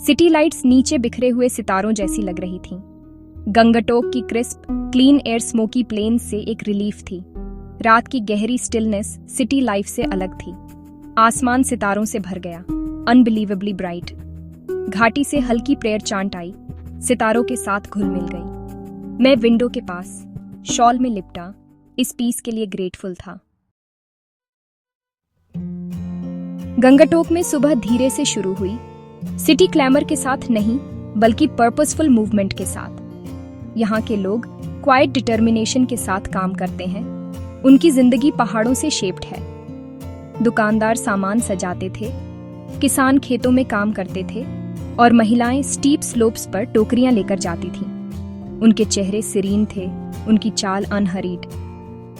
City lights नीचे बिखरे हुए सितारों जैसी लग रही थीं। गंगटोक की crisp clean air smoky plains से एक रिलीफ थी। रात की गहरी स्टिलनेस सिटी लाइफ से अलग थी। आसमान सितारों से भर गया, अनबिलीवेबली ब्राइट। घाटी से हल्की प्रेयर चांट आई, सितारों के साथ घुल मिल गई। मैं विंडो के पास शॉल में लिपटा इस पीस के लिए ग्रेटफुल था। गंगटोक में सुबह धीरे से शुरू हुई, सिटी क्लैमर के साथ नहीं बल्कि पर्पसफुल मूवमेंट के साथ। यहाँ के लोग क्वाइट डिटर्मिनेशन के साथ काम करते हैं। उनकी जिंदगी पहाड़ों से शेप्ड है। दुकानदार सामान सजाते थे, किसान खेतों में काम करते थे और महिलाएं स्टीप स्लोप्स पर टोकरियां लेकर जाती थीं। उनके चेहरे सीरीन थे, उनकी चाल अनहरीड।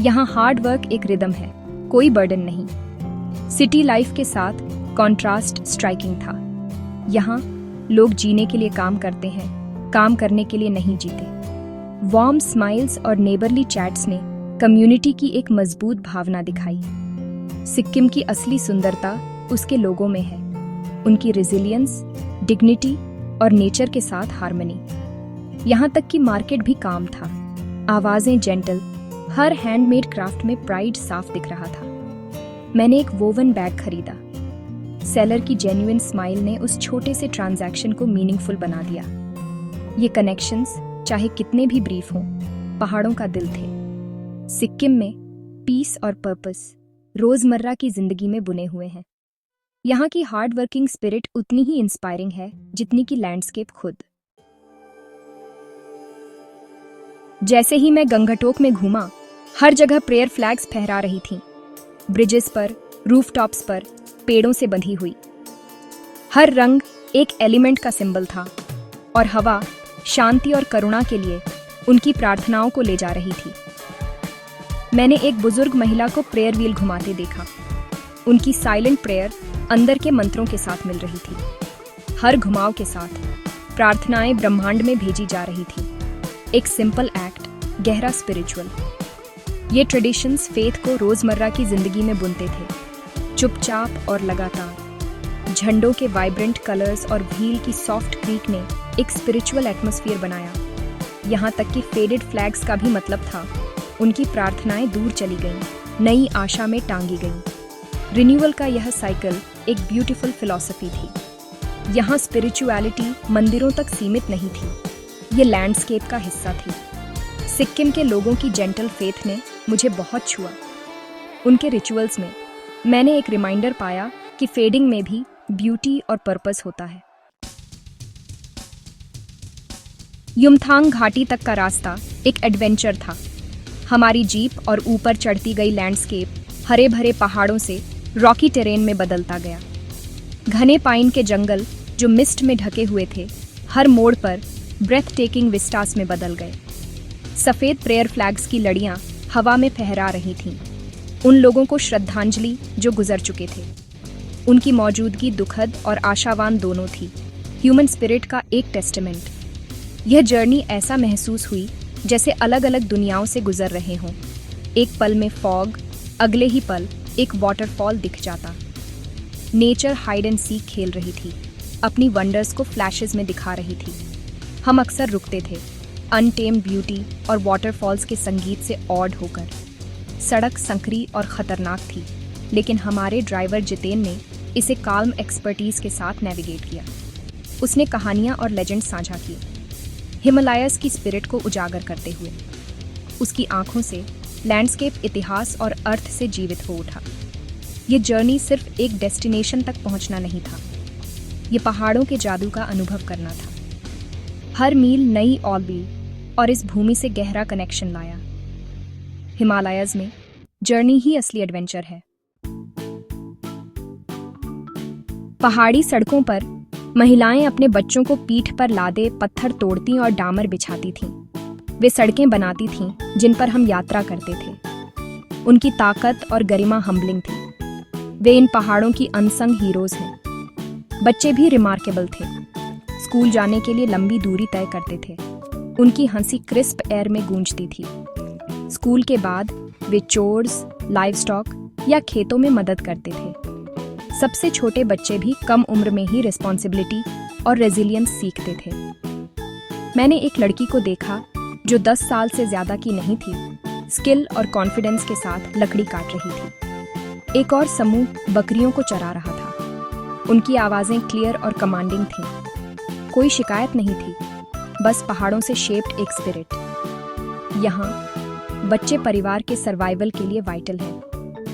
यहाँ हार्ड वर्क एक रिदम है, कोई बर्डन नहीं। सिटी लाइफ के साथ कॉन्ट्रास्ट स्ट्राइकिंग था। यहाँ लोग जीने के लिए काम करते हैं, काम करने के लिए नहीं जीते। वार्म स्माइल्स और नेबरली चैट्स ने कम्युनिटी की एक मजबूत भावना दिखाई। सिक्किम की असली सुंदरता उसके लोगों में है, उनकी रेजिलियंस, डिग्निटी और नेचर के साथ हार्मनी। यहाँ तक कि मार्केट भी काम था, आवाजें जेंटल, हर हैंडमेड क्राफ्ट में प्राइड साफ दिख रहा था। मैंने एक वोवन बैग खरीदा। सेलर की जेन्युइन स्माइल ने उस छोटे से ट्रांजैक्शन को मीनिंगफुल बना दिया। ये कनेक्शंस, चाहे कितने भी ब्रीफ हों, पहाड़ों का दिल थे। सिक्किम में पीस और पर्पस रोजमर्रा की जिंदगी में बुने हुए हैं। यहाँ की हार्ड वर्किंग स्पिरिट उतनी ही इंस्पायरिंग है जितनी की लैंडस्केप खुद। जैसे ही मैं गंगटोक में घूमा, हर जगह प्रेयर फ्लैग्स फहरा रही थीं। ब्रिजेस पर, रूफटॉप्स पर, पेड़ों से बंधी हुई। हर रंग एक एलिमेंट का सिंबल था और हवा शांति और करुणा के लिए उनकी प्रार्थनाओं को ले जा रही थी। मैंने एक बुजुर्ग महिला को प्रेयर व्हील घुमाते देखा। उनकी साइलेंट प्रेयर अंदर के मंत्रों के साथ मिल रही थी। हर घुमाव के साथ प्रार्थनाएं ब्रह्मांड में भेजी जा रही थी। एक सिंपल एक्ट, गहरा स्पिरिचुअल। ये ट्रेडिशंस फेथ को रोजमर्रा की जिंदगी में बुनते थे, चुपचाप और लगातार। झंडों के वाइब्रेंट कलर्स और भील की सॉफ्ट क्रीक ने एक स्पिरिचुअल एटमॉस्फेयर बनाया। यहाँ तक कि फेडेड फ्लैग्स का भी मतलब था। उनकी प्रार्थनाएं दूर चली गईं, नई आशा में टांगी गईं। रिन्यूअल का यह साइकिल एक ब्यूटीफुल फिलॉसफी थी। यहाँ स्पिरिचुअलिटी मंदिरों तक सीमित नहीं थी, ये लैंडस्केप का हिस्सा थी। सिक्किम के लोगों की जेंटल फेथ ने मुझे बहुत छुआ। उनके रिचुअल्स में मैंने एक रिमाइंडर पाया कि फेडिंग में भी ब्यूटी और पर्पस होता है। युमथांग घाटी तक का रास्ता एक एडवेंचर था। हमारी जीप और ऊपर चढ़ती गई लैंडस्केप हरे भरे पहाड़ों से रॉकी टेरेन में बदलता गया। घने पाइन के जंगल जो मिस्ट में ढके हुए थे, हर मोड़ पर ब्रेथ टेकिंग विस्टास में बदल गए। सफ़ेद प्रेयर फ्लैग्स की लड़ियां हवा में फहरा रही थीं, उन लोगों को श्रद्धांजलि जो गुजर चुके थे। उनकी मौजूदगी दुखद और आशावान दोनों थी, ह्यूमन स्पिरिट का एक टेस्टामेंट। यह जर्नी ऐसा महसूस हुई जैसे अलग अलग दुनियाओं से गुजर रहे हों। एक पल में फॉग, अगले ही पल एक वाटरफॉल दिख जाता। नेचर हाइड एंड सीक खेल रही थी, अपनी वंडर्स को फ्लैशेस में दिखा रही थी। हम अक्सर रुकते थे, अनटेम्ड ब्यूटी और वाटरफॉल्स के संगीत से ऑड होकर। सड़क संकरी और खतरनाक थी, लेकिन हमारे ड्राइवर जितेन ने इसे काल्म एक्सपर्टीज के साथ नेविगेट किया। उसने कहानियां और लेजेंड साझा किए, हिमालयस की स्पिरिट को उजागर करते हुए। उसकी आंखों से लैंडस्केप इतिहास और अर्थ से जीवित हो उठा। ये जर्नी सिर्फ एक डेस्टिनेशन तक पहुंचना नहीं था, ये पहाड़ों के जादू का अनुभव करना था। हर मील नई ऑलबी और इस भूमि से गहरा कनेक्शन लाया। हिमालयस में जर्नी ही असली एडवेंचर है। पहाड़ी सड़कों पर महिलाएं अपने बच्चों को पीठ पर लादे पत्थर तोड़ती और डामर बिछाती थीं। वे सड़कें बनाती थीं जिन पर हम यात्रा करते थे। उनकी ताकत और गरिमा हम्बलिंग थी। वे इन पहाड़ों की अनसंग हीरोज हैं। बच्चे भी रिमार्केबल थे। स्कूल जाने के लिए लंबी दूरी तय करते थे। उनकी हंसी क्रिस्प एयर में गूंजती थी। स्कूल के बाद वे चोर्स, लाइवस्टॉक या खेतों में मदद करते थे। सबसे छोटे बच्चे भी कम उम्र में ही रिस्पॉन्सिबिलिटी, और रेजिलियंस सीखते थे। मैंने एक लड़की को देखा जो 10 साल से ज्यादा की नहीं थी, स्किल और कॉन्फिडेंस के साथ लकड़ी काट रही थी। एक और समूह बकरियों को चरा रहा था। उनकी आवाजें क्लियर और कमांडिंग थीं। कोई शिकायत नहीं थी, बस पहाड़ों से शेप्ड एक स्पिरिट। यहाँ बच्चे परिवार के सर्वाइवल के लिए वाइटल हैं,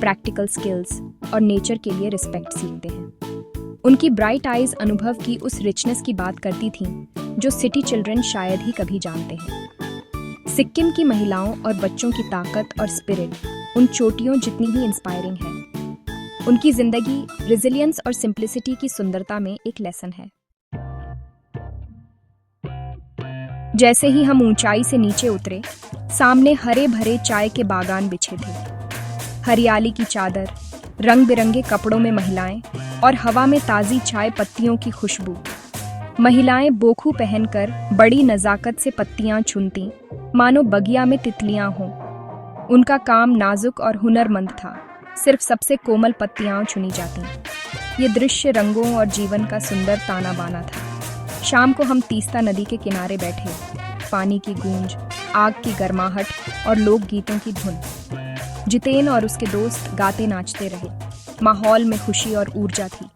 प्रैक्टिकल स्किल्स और नेचर के लिए रिस्पेक्ट सीखते हैं। उनकी ब्राइट आइज अनुभव की उस रिचनेस की बात करती थीं जो सिटी चिल्ड्रन शायद ही कभी जानते हैं। सिक्किम की महिलाओं और बच्चों की ताकत और स्पिरिट उन चोटियों जितनी ही इंस्पायरिंग है। उनकी जिंदगी रेजिलियंस और सिंप्लिसिटी की सुंदरता में एक लेसन है। जैसे ही हम ऊंचाई से नीचे उतरे, सामने हरे भरे चाय के बागान बिछे थे। हरियाली की चादर, रंग बिरंगे कपड़ों में महिलाएं और हवा में ताजी चाय पत्तियों की खुशबू। महिलाएं बोखू पहनकर बड़ी नजाकत से पत्तियां चुनती, मानो बगिया में तितलियां हों। उनका काम नाजुक और हुनरमंद था, सिर्फ सबसे कोमल पत्तियां चुनी जाती। ये दृश्य रंगों और जीवन का सुंदर ताना बाना था। शाम को हम तीस्ता नदी के किनारे बैठे, पानी की गूंज, आग की गर्माहट और लोकगीतों की धुन। जितेन और उसके दोस्त गाते नाचते रहे। माहौल में खुशी और ऊर्जा थी।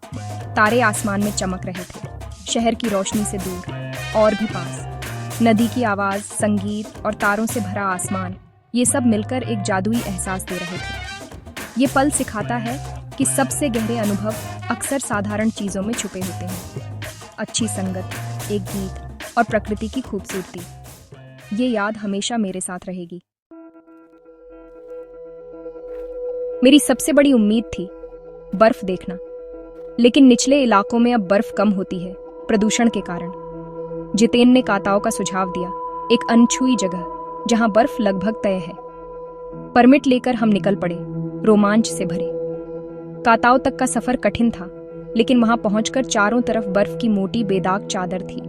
तारे आसमान में चमक रहे थे, शहर की रोशनी से दूर और भी पास। नदी की आवाज, संगीत और तारों से भरा आसमान, ये सब मिलकर एक जादुई एहसास दे रहे थे। ये पल सिखाता है कि सबसे गहरे अनुभव अक्सर साधारण चीजों में छुपे होते हैं। अच्छी संगत, एक गीत और प्रकृति की खूबसूरती, ये याद हमेशा मेरे साथ रहेगी। मेरी सबसे बड़ी उम्मीद थी बर्फ देखना, लेकिन निचले इलाकों में अब बर्फ कम होती है प्रदूषण के कारण। जितेन ने काताओ का सुझाव दिया, एक अनछुई जगह जहां बर्फ लगभग तय है। परमिट लेकर हम निकल पड़े, रोमांच से भरे। काताओ तक का सफर कठिन था, लेकिन वहां पहुंचकर चारों तरफ बर्फ की मोटी बेदाग चादर थी।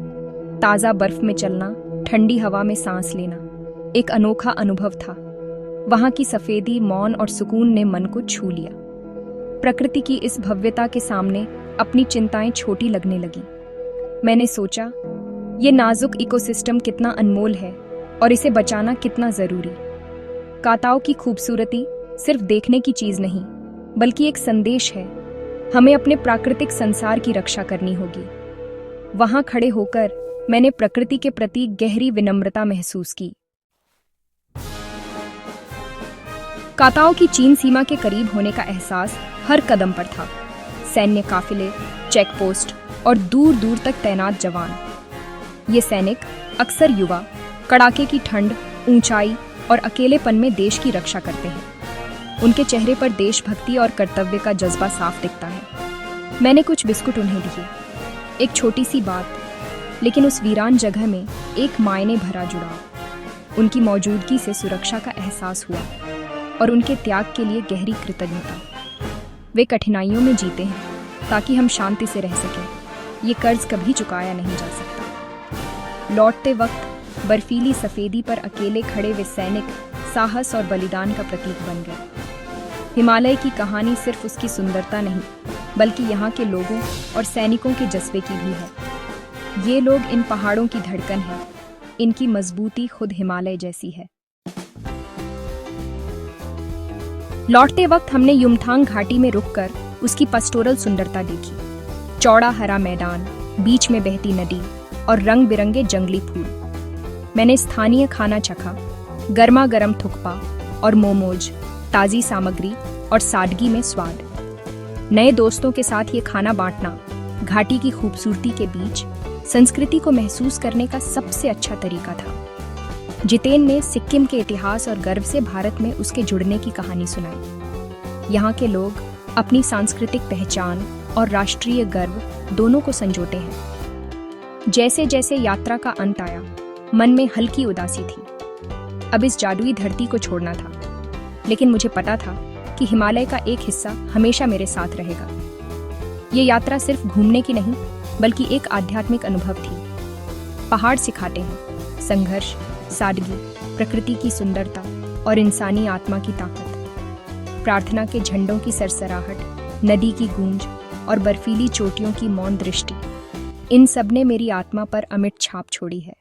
ताजा बर्फ में चलना, ठंडी हवा में सांस लेना, एक अनोखा अनुभव था। वहां की सफेदी, मौन और सुकून ने मन को छू लिया। प्रकृति की इस भव्यता के सामने अपनी चिंताएं छोटी लगने लगी। मैंने सोचा, ये नाजुक इकोसिस्टम कितना अनमोल है और इसे बचाना कितना जरूरी। काताओ की खूबसूरती सिर्फ देखने की चीज नहीं, बल्कि एक संदेश है। हमें अपने प्राकृतिक संसार की रक्षा करनी होगी। वहां खड़े होकर मैंने प्रकृति के प्रति गहरी विनम्रता महसूस की। काताओ की चीन सीमा के करीब होने का एहसास हर कदम पर था। सैन्य काफिले, चेक पोस्ट और दूर दूर तक तैनात जवान। ये सैनिक, अक्सर युवा, कड़ाके की ठंड, ऊंचाई और अकेलेपन में देश की रक्षा करते हैं। उनके चेहरे पर देशभक्ति और कर्तव्य का जज्बा साफ दिखता है। मैंने कुछ बिस्कुट उन्हें दिए। एक छोटी सी बात, लेकिन उस वीरान जगह में एक मायने भरा जुड़ाव। उनकी मौजूदगी से सुरक्षा का एहसास हुआ और उनके त्याग के लिए गहरी कृतज्ञता। वे कठिनाइयों में जीते हैं ताकि हम शांति से रह सकें। ये कर्ज कभी चुकाया नहीं जा सकता। लौटते वक्त बर्फीली सफेदी पर अकेले खड़े वे सैनिक साहस और बलिदान का प्रतीक बन गए। हिमालय की कहानी सिर्फ उसकी सुंदरता नहीं, बल्कि यहाँ के लोगों और सैनिकों के जज्बे की भी है। ये लोग इन पहाड़ों की धड़कन है। इनकी मजबूती खुद हिमालय जैसी है। लौटते वक्त हमने युमथांग घाटी में रुककर उसकी पस्टोरल सुंदरता देखी। चौड़ा हरा मैदान, बीच में बहती नदी और रंग बिरंगे जंगली फूल। मैंने स्थानीय खाना चखा, गर्मा गर्म थुक्पा और मोमोज, ताजी सामग्री और सादगी में स्वाद। नए दोस्तों के साथ ये खाना बांटना, घाटी की खूबसूरती के बीच संस्कृति को महसूस करने का सबसे अच्छा तरीका था। जितेन ने सिक्किम के इतिहास और गर्व से भारत में उसके जुड़ने की कहानी सुनाई। यहाँ के लोग अपनी सांस्कृतिक पहचान और राष्ट्रीय गर्व दोनों को संजोते हैं। जैसे जैसे यात्रा का अंत आया, मन में हल्की उदासी थी। अब इस जादुई धरती को छोड़ना था, लेकिन मुझे पता था कि हिमालय का एक हिस्सा हमेशा मेरे साथ रहेगा। ये यात्रा सिर्फ घूमने की नहीं, बल्कि एक आध्यात्मिक अनुभव थी। पहाड़ सिखाते हैं संघर्ष, सादगी, प्रकृति की सुंदरता और इंसानी आत्मा की ताकत। प्रार्थना के झंडों की सरसराहट, नदी की गूंज और बर्फीली चोटियों की मौन दृष्टि, इन सब ने मेरी आत्मा पर अमिट छाप छोड़ी है।